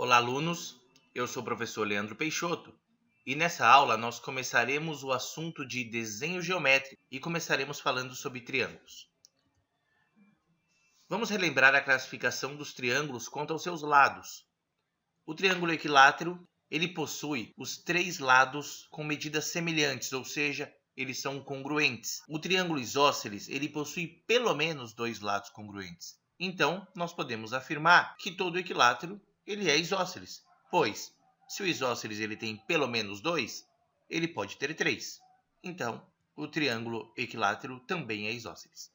Olá, alunos! Eu sou o professor Leandro Peixoto e nessa aula nós começaremos o assunto de desenho geométrico e começaremos falando sobre triângulos. Vamos relembrar a classificação dos triângulos quanto aos seus lados. O triângulo equilátero, ele possui os três lados com medidas semelhantes, ou seja, eles são congruentes. O triângulo isósceles, ele possui pelo menos dois lados congruentes. Então, nós podemos afirmar que todo equilátero ele é isósceles, pois se o isósceles ele tem pelo menos dois, ele pode ter três. Então, o triângulo equilátero também é isósceles.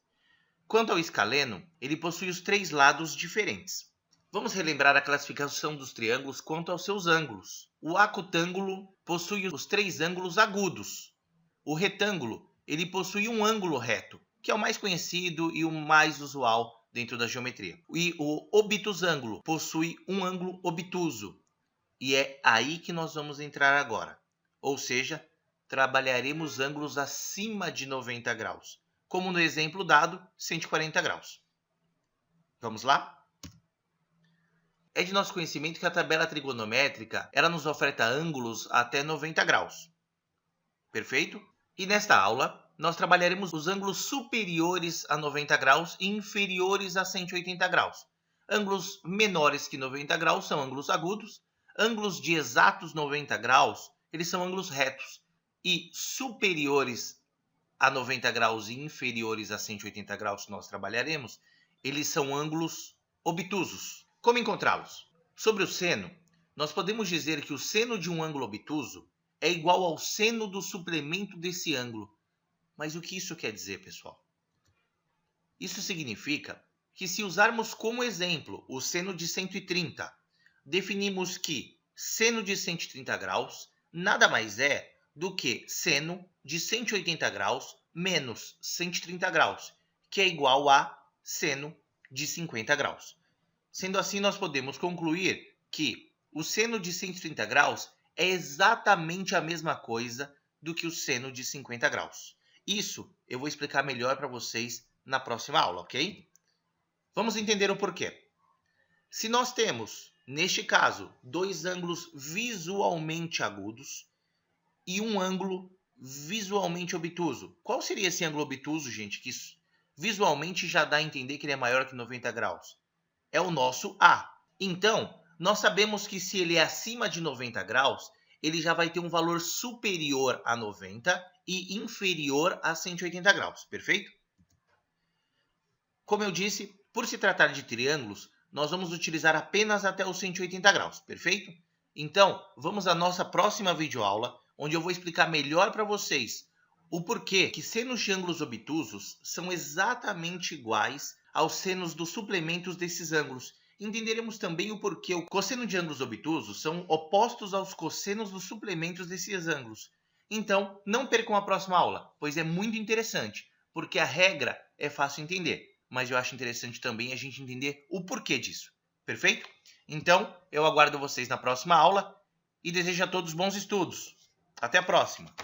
Quanto ao escaleno, ele possui os três lados diferentes. Vamos relembrar a classificação dos triângulos quanto aos seus ângulos. O acutângulo possui os três ângulos agudos. O retângulo, ele possui um ângulo reto, que é o mais conhecido e o mais usual dentro da geometria. E o obtusângulo possui um ângulo obtuso. E é aí que nós vamos entrar agora. Ou seja, trabalharemos ângulos acima de 90 graus. Como no exemplo dado, 140 graus. Vamos lá? É de nosso conhecimento que a tabela trigonométrica ela nos oferta ângulos até 90 graus. Perfeito? E nesta aula, nós trabalharemos os ângulos superiores a 90 graus e inferiores a 180 graus. Ângulos menores que 90 graus são ângulos agudos. Ângulos de exatos 90 graus, eles são ângulos retos. E superiores a 90 graus e inferiores a 180 graus que nós trabalharemos, eles são ângulos obtusos. Como encontrá-los? Sobre o seno, nós podemos dizer que o seno de um ângulo obtuso é igual ao seno do suplemento desse ângulo. Mas o que isso quer dizer, pessoal? Isso significa que se usarmos como exemplo o seno de 130, definimos que seno de 130 graus nada mais é do que seno de 180 graus menos 130 graus, que é igual a seno de 50 graus. Sendo assim, nós podemos concluir que o seno de 130 graus é exatamente a mesma coisa do que o seno de 50 graus. Isso eu vou explicar melhor para vocês na próxima aula, ok? Vamos entender o porquê. Se nós temos, neste caso, dois ângulos visualmente agudos e um ângulo visualmente obtuso. Qual seria esse ângulo obtuso, gente, que visualmente já dá a entender que ele é maior que 90 graus? É o nosso A. Então, nós sabemos que se ele é acima de 90 graus, ele já vai ter um valor superior a 90 e inferior a 180 graus, perfeito? Como eu disse, por se tratar de triângulos, nós vamos utilizar apenas até os 180 graus, perfeito? Então, vamos à nossa próxima videoaula, onde eu vou explicar melhor para vocês o porquê que senos de ângulos obtusos são exatamente iguais aos senos dos suplementos desses ângulos. Entenderemos também o porquê o cosseno de ângulos obtusos são opostos aos cossenos dos suplementos desses ângulos. Então, não percam a próxima aula, pois é muito interessante, porque a regra é fácil entender, mas eu acho interessante também a gente entender o porquê disso. Perfeito? Então, eu aguardo vocês na próxima aula e desejo a todos bons estudos. Até a próxima!